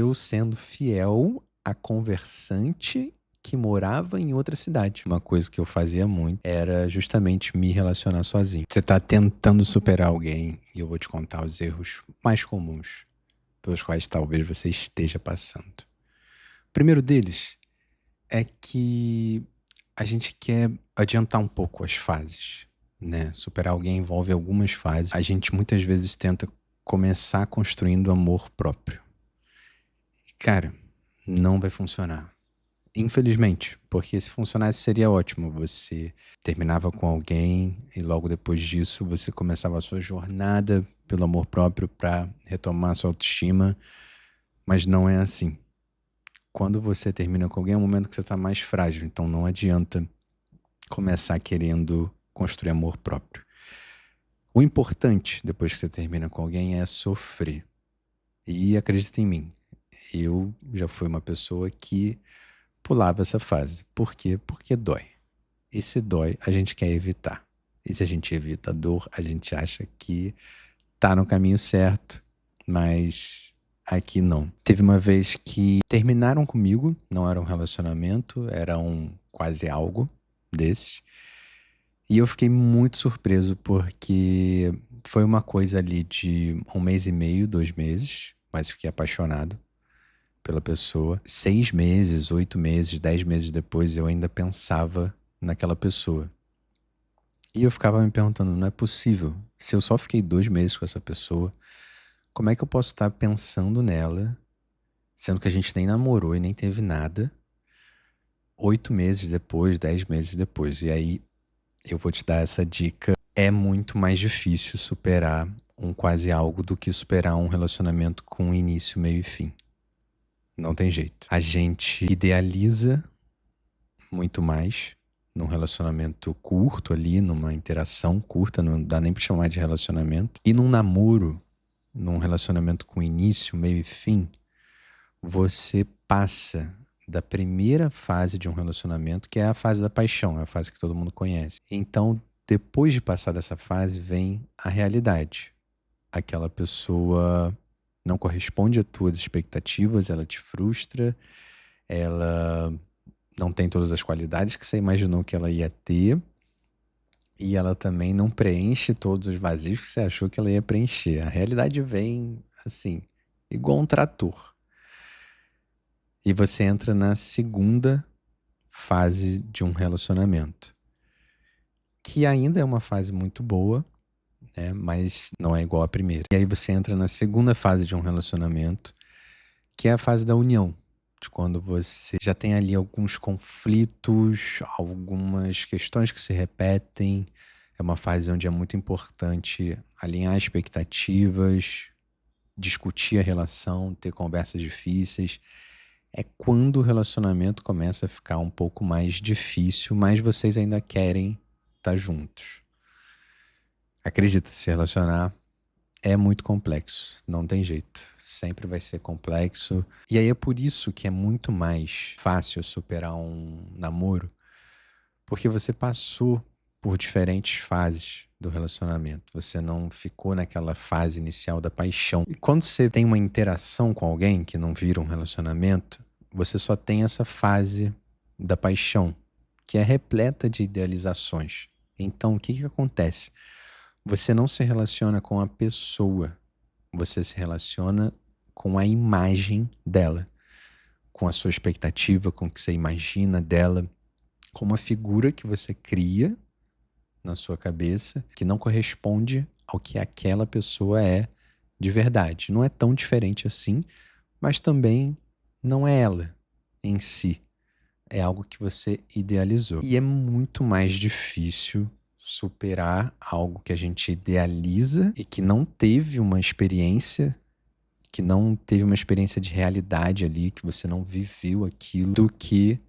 eu sendo fiel à conversante que morava em outra cidade. Uma coisa que eu fazia muito era justamente me relacionar sozinho. Você tá tentando superar alguém e eu vou te contar os erros mais comuns pelos quais talvez você esteja passando. O primeiro deles é que a gente quer adiantar um pouco as fases, né? Superar alguém envolve algumas fases. A gente muitas vezes tenta começar construindo amor próprio. E, cara, não vai funcionar. Infelizmente, porque se funcionasse seria ótimo. Você terminava com alguém e logo depois disso você começava a sua jornada pelo amor próprio para retomar a sua autoestima, mas não é assim. Quando você termina com alguém é um momento que você está mais frágil, então não adianta começar querendo construir amor próprio. O importante depois que você termina com alguém é sofrer. E acredita em mim, eu já fui uma pessoa que pulava essa fase. Por quê? Porque dói. E se dói, a gente quer evitar. E se a gente evita a dor, a gente acha que tá no caminho certo, mas aqui não. Teve uma vez que terminaram comigo, não era um relacionamento, era um quase algo desses. E eu fiquei muito surpreso porque foi uma coisa ali de 1 mês e meio, 2 meses, mas fiquei apaixonado pela pessoa. 6 meses, 8 meses, 10 meses depois eu ainda pensava naquela pessoa. E eu ficava me perguntando, não é possível. Se eu só fiquei 2 meses com essa pessoa, como é que eu posso estar pensando nela, sendo que a gente nem namorou e nem teve nada, 8 meses depois, 10 meses depois. E aí eu vou te dar essa dica. É muito mais difícil superar um quase algo do que superar um relacionamento com início, meio e fim. Não tem jeito. A gente idealiza muito mais num relacionamento curto ali, numa interação curta, não dá nem pra chamar de relacionamento. E num namoro, num relacionamento com início, meio e fim, você passa da primeira fase de um relacionamento, que é a fase da paixão, é a fase que todo mundo conhece. Então, depois de passar dessa fase, vem a realidade. Aquela pessoa não corresponde às tuas expectativas, ela te frustra, ela não tem todas as qualidades que você imaginou que ela ia ter, e ela também não preenche todos os vazios que você achou que ela ia preencher. A realidade vem assim, igual um trator. E você entra na segunda fase de um relacionamento, que ainda é uma fase muito boa, né? Mas não é igual à primeira. E aí você entra na segunda fase de um relacionamento, que é a fase da união, de quando você já tem ali alguns conflitos, algumas questões que se repetem. É uma fase onde é muito importante alinhar expectativas, discutir a relação, ter conversas difíceis. É quando o relacionamento começa a ficar um pouco mais difícil, mas vocês ainda querem estar juntos. Acredita, se relacionar é muito complexo, não tem jeito. Sempre vai ser complexo. E aí é por isso que é muito mais fácil superar um namoro, porque você passou por diferentes fases do relacionamento. Você não ficou naquela fase inicial da paixão. E quando você tem uma interação com alguém que não vira um relacionamento, você só tem essa fase da paixão, que é repleta de idealizações. Então, o que que acontece? Você não se relaciona com a pessoa, você se relaciona com a imagem dela, com a sua expectativa, com o que você imagina dela, com uma figura que você cria na sua cabeça que não corresponde ao que aquela pessoa é de verdade. Não é tão diferente assim, mas também não é ela em si. É algo que você idealizou. E é muito mais difícil superar algo que a gente idealiza e que não teve uma experiência, que não teve uma experiência de realidade ali, que você não viveu aquilo, do que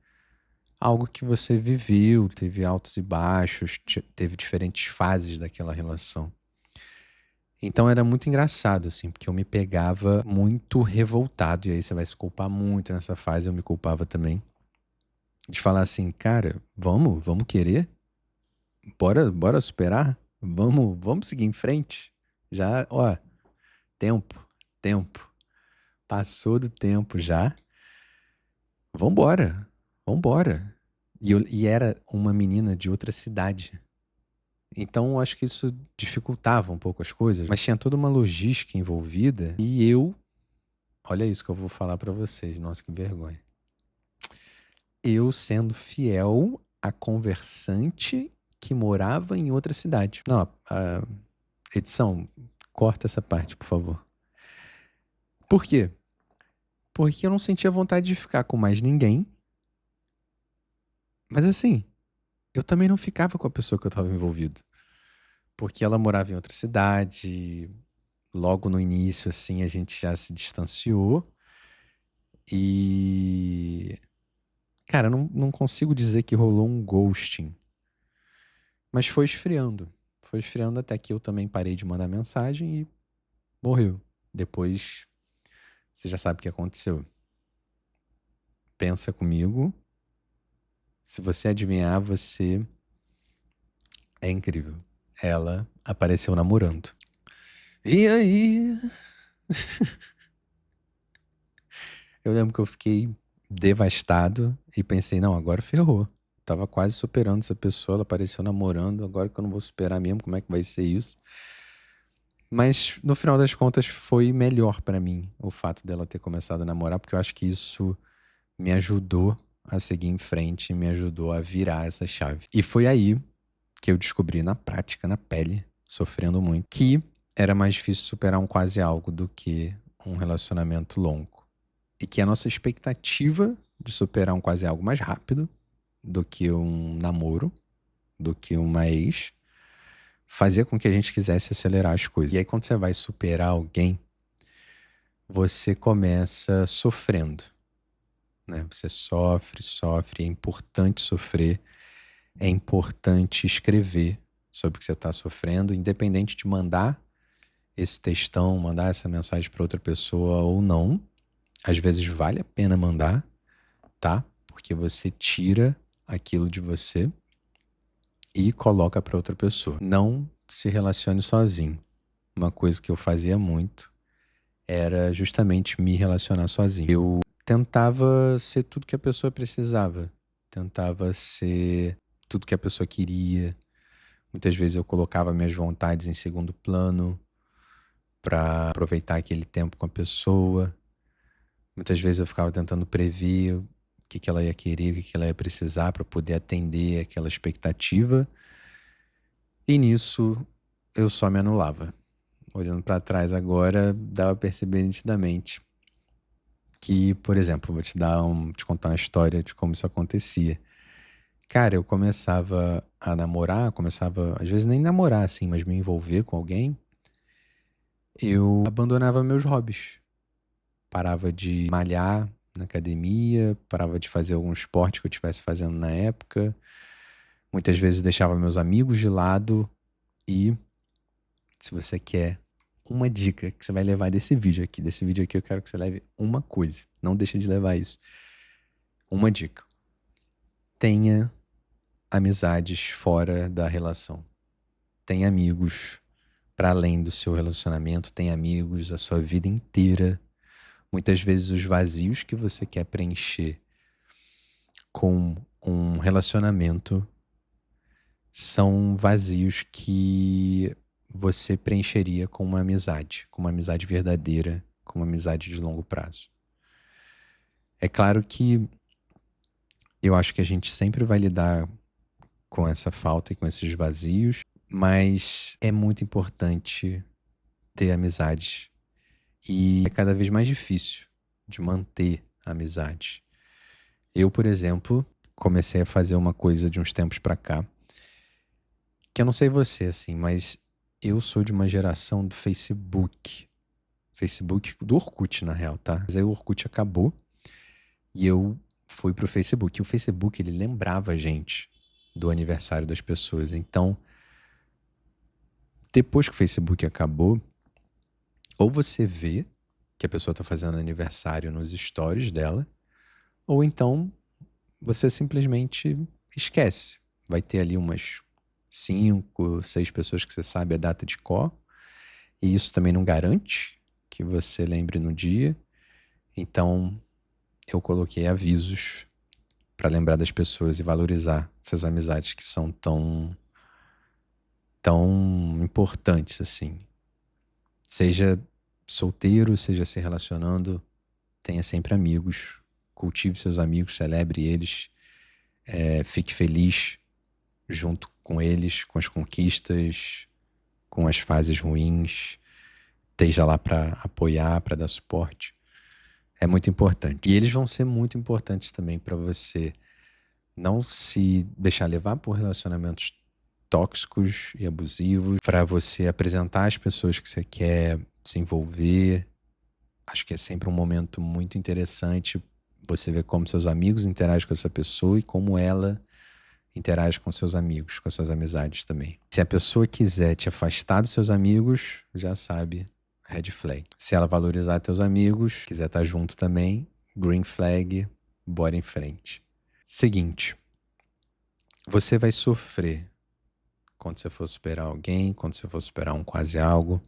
algo que você viveu, teve altos e baixos, teve diferentes fases daquela relação. Então era muito engraçado, assim, porque eu me pegava muito revoltado, e aí você vai se culpar muito nessa fase, eu me culpava também, de falar assim, cara, vamos querer? Bora superar? Vamos seguir em frente? Já, ó, tempo, tempo. Passou do tempo já. Vambora, vambora. E era uma menina de outra cidade. Então, eu acho que isso dificultava um pouco as coisas, mas tinha toda uma logística envolvida. E eu, olha isso que eu vou falar pra vocês, nossa, que vergonha. Eu sendo fiel a conversante que morava em outra cidade. Não, a edição, corta essa parte, por favor. Por quê? Porque eu não sentia vontade de ficar com mais ninguém. Mas assim, eu também não ficava com a pessoa que eu estava envolvido. Porque ela morava em outra cidade. Logo no início, assim, a gente já se distanciou. E. Cara, eu não consigo dizer que rolou um ghosting. Mas foi esfriando. Foi esfriando até que eu também parei de mandar mensagem e morreu. Depois, você já sabe o que aconteceu. Pensa comigo. Se você adivinhar, você é incrível. Ela apareceu namorando. E aí? Eu lembro que eu fiquei devastado e pensei, não, agora ferrou. Tava quase superando essa pessoa, ela apareceu namorando, agora que eu não vou superar mesmo, como é que vai ser isso? Mas no final das contas foi melhor pra mim o fato dela ter começado a namorar, porque eu acho que isso me ajudou a seguir em frente, me ajudou a virar essa chave. E foi aí que eu descobri na prática, na pele, sofrendo muito, que era mais difícil superar um quase algo do que um relacionamento longo. E que a nossa expectativa de superar um quase algo mais rápido do que um namoro, do que uma ex, fazia com que a gente quisesse acelerar as coisas. E aí, quando você vai superar alguém, você começa sofrendo, né? Você sofre, sofre. É importante sofrer, é importante escrever sobre o que você está sofrendo, independente de mandar esse textão, mandar essa mensagem para outra pessoa ou não. Às vezes vale a pena mandar, tá? Porque você tira aquilo de você e coloca para outra pessoa. Não se relacione sozinho. Uma coisa que eu fazia muito era justamente me relacionar sozinho. Eu tentava ser tudo que a pessoa precisava, tentava ser tudo que a pessoa queria. Muitas vezes eu colocava minhas vontades em segundo plano para aproveitar aquele tempo com a pessoa. Muitas vezes eu ficava tentando prever o que ela ia querer, o que ela ia precisar para poder atender aquela expectativa. E nisso eu só me anulava. Olhando para trás agora, dava pra perceber nitidamente que, por exemplo, vou te contar uma história de como isso acontecia. Cara, eu começava a namorar, começava, às vezes nem namorar assim, mas me envolver com alguém, eu abandonava meus hobbies. Parava de malhar na academia, parava de fazer algum esporte que eu estivesse fazendo na época. Muitas vezes deixava meus amigos de lado e, se você quer uma dica que você vai levar desse vídeo aqui eu quero que você leve uma coisa. Não deixa de levar isso. Uma dica. Tenha amizades fora da relação. Tenha amigos para além do seu relacionamento, tenha amigos a sua vida inteira. Muitas vezes os vazios que você quer preencher com um relacionamento são vazios que você preencheria com uma amizade verdadeira, com uma amizade de longo prazo. É claro que eu acho que a gente sempre vai lidar com essa falta e com esses vazios, mas é muito importante ter amizade e é cada vez mais difícil de manter a amizade. Eu, por exemplo, comecei a fazer uma coisa de uns tempos pra cá, que eu não sei você, assim, mas eu sou de uma geração do Facebook. Facebook, do Orkut, na real, tá? Mas aí o Orkut acabou e eu fui pro Facebook. E o Facebook, ele lembrava a gente do aniversário das pessoas. Então, depois que o Facebook acabou, ou você vê que a pessoa tá fazendo aniversário nos stories dela, ou então você simplesmente esquece. Vai ter ali umas 5, 6 pessoas que você sabe a data de cor, e isso também não garante que você lembre no dia. Então, eu coloquei avisos para lembrar das pessoas e valorizar essas amizades que são tão importantes assim. Seja solteiro, seja se relacionando, tenha sempre amigos. Cultive seus amigos, celebre eles, fique feliz junto com eles, com as conquistas, com as fases ruins. Esteja lá para apoiar, para dar suporte. É muito importante. E eles vão ser muito importantes também para você não se deixar levar por relacionamentos tóxicos e abusivos, para você apresentar as pessoas que você quer se envolver. Acho que é sempre um momento muito interessante você ver como seus amigos interagem com essa pessoa e como ela interage com seus amigos, com suas amizades também. Se a pessoa quiser te afastar dos seus amigos, já sabe, red flag. Se ela valorizar teus amigos, quiser estar junto também, green flag, bora em frente. Seguinte, você vai sofrer quando você for superar alguém, quando você for superar um quase algo.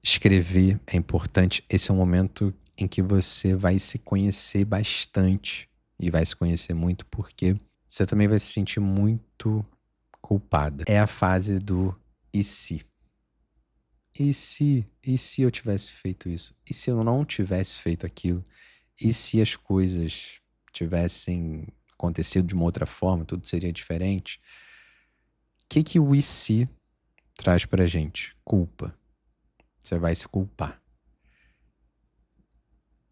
Escrever é importante. Esse é um momento em que você vai se conhecer bastante e vai se conhecer muito porque você também vai se sentir muito culpada. É a fase do e se? E se? E se eu tivesse feito isso? E se eu não tivesse feito aquilo? E se as coisas tivessem acontecido de uma outra forma, tudo seria diferente? O que o e se traz pra gente? Culpa. Você vai se culpar.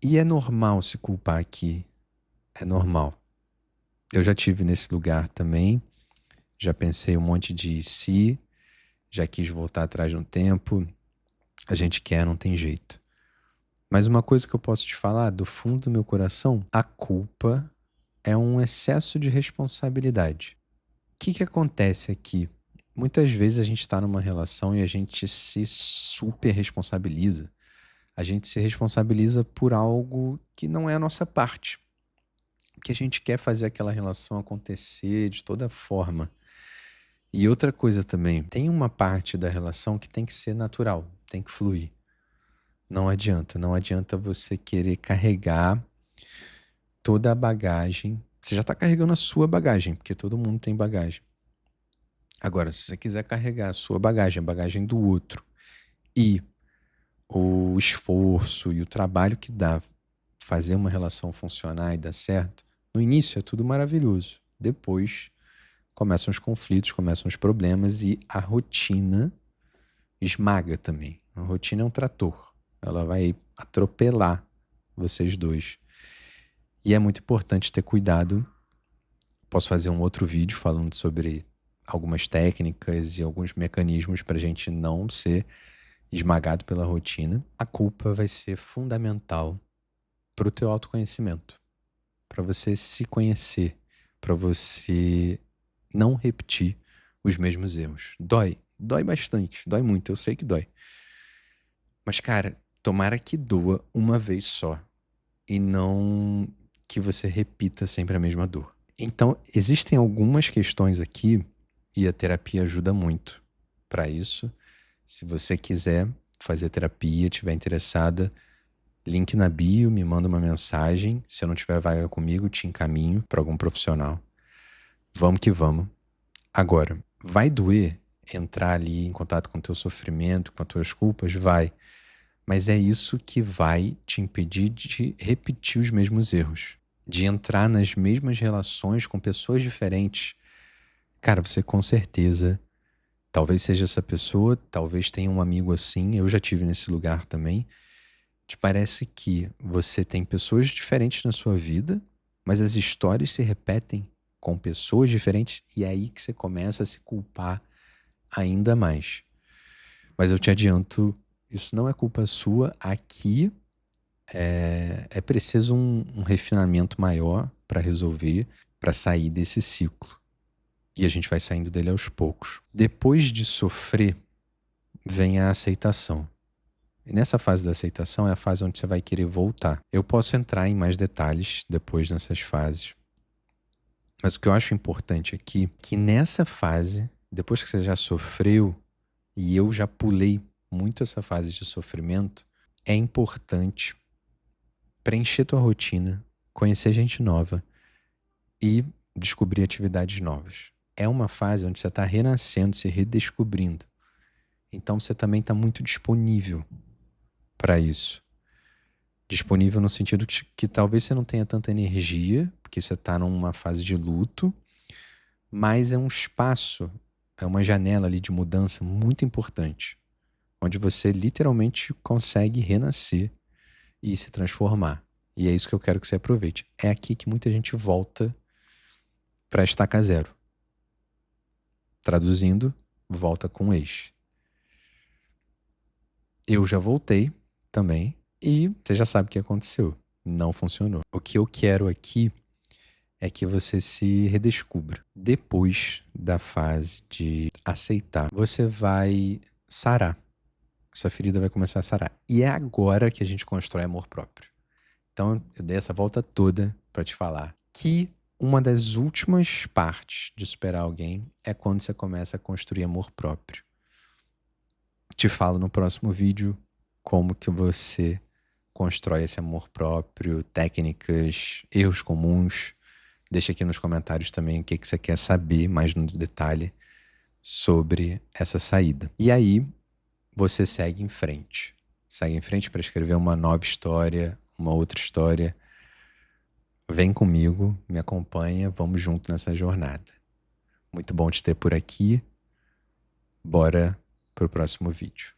E é normal se culpar aqui. É normal. Eu já tive nesse lugar também. Já pensei um monte de si. Já quis voltar atrás no tempo. A gente quer, não tem jeito. Mas uma coisa que eu posso te falar do fundo do meu coração, a culpa é um excesso de responsabilidade. O que acontece aqui? Muitas vezes a gente está numa relação e a gente se super responsabiliza. A gente se responsabiliza por algo que não é a nossa parte. Que a gente quer fazer aquela relação acontecer de toda forma. E outra coisa também, tem uma parte da relação que tem que ser natural, tem que fluir. Não adianta você querer carregar toda a bagagem. Você já está carregando a sua bagagem, porque todo mundo tem bagagem. Agora, se você quiser carregar a sua bagagem, a bagagem do outro, e o esforço e o trabalho que dá fazer uma relação funcionar e dar certo, no início é tudo maravilhoso. Depois começam os conflitos, começam os problemas e a rotina esmaga também. A rotina é um trator. Ela vai atropelar vocês dois. E é muito importante ter cuidado. Posso fazer um outro vídeo falando sobre algumas técnicas e alguns mecanismos para a gente não ser esmagado pela rotina. A culpa vai ser fundamental para o teu autoconhecimento, para você se conhecer, para você não repetir os mesmos erros. Dói bastante, dói muito, eu sei que dói. Mas, cara, tomara que doa uma vez só e não que você repita sempre a mesma dor. Então, existem algumas questões aqui e a terapia ajuda muito para isso. Se você quiser fazer terapia, estiver interessada, link na bio, me manda uma mensagem. Se eu não tiver vaga comigo, te encaminho para algum profissional. Vamos que vamos. Agora, vai doer entrar ali em contato com o teu sofrimento, com as tuas culpas? Vai. Mas é isso que vai te impedir de repetir os mesmos erros, de entrar nas mesmas relações com pessoas diferentes. Cara, você com certeza, talvez seja essa pessoa, talvez tenha um amigo assim, eu já tive nesse lugar também. Te parece que você tem pessoas diferentes na sua vida, mas as histórias se repetem com pessoas diferentes e é aí que você começa a se culpar ainda mais. Mas eu te adianto, isso não é culpa sua. Aqui é preciso um refinamento maior para resolver, para sair desse ciclo. E a gente vai saindo dele aos poucos. Depois de sofrer, vem a aceitação. E nessa fase da aceitação é a fase onde você vai querer voltar. Eu posso entrar em mais detalhes depois nessas fases. Mas o que eu acho importante aqui é que nessa fase, depois que você já sofreu, e eu já pulei muito essa fase de sofrimento, é importante preencher tua rotina, conhecer gente nova e descobrir atividades novas. É uma fase onde você está renascendo, se redescobrindo. Então você também está muito disponível para isso. Disponível no sentido que talvez você não tenha tanta energia, porque você está numa fase de luto, mas é um espaço, é uma janela ali de mudança muito importante, onde você literalmente consegue renascer e se transformar. E é isso que eu quero que você aproveite. É aqui que muita gente volta para estaca zero. Traduzindo, volta com o ex. Eu já voltei também e você já sabe o que aconteceu. Não funcionou. O que eu quero aqui é que você se redescubra. Depois da fase de aceitar, você vai sarar. Essa ferida vai começar a sarar. E é agora que a gente constrói amor próprio. Então, eu dei essa volta toda para te falar que uma das últimas partes de superar alguém é quando você começa a construir amor próprio. Te falo no próximo vídeo como que você constrói esse amor próprio, técnicas, erros comuns. Deixa aqui nos comentários também o que você quer saber mais no detalhe sobre essa saída. E aí, você segue em frente. Segue em frente para escrever uma nova história, uma outra história. Vem comigo, me acompanha, vamos junto nessa jornada. Muito bom te ter por aqui. Bora pro próximo vídeo.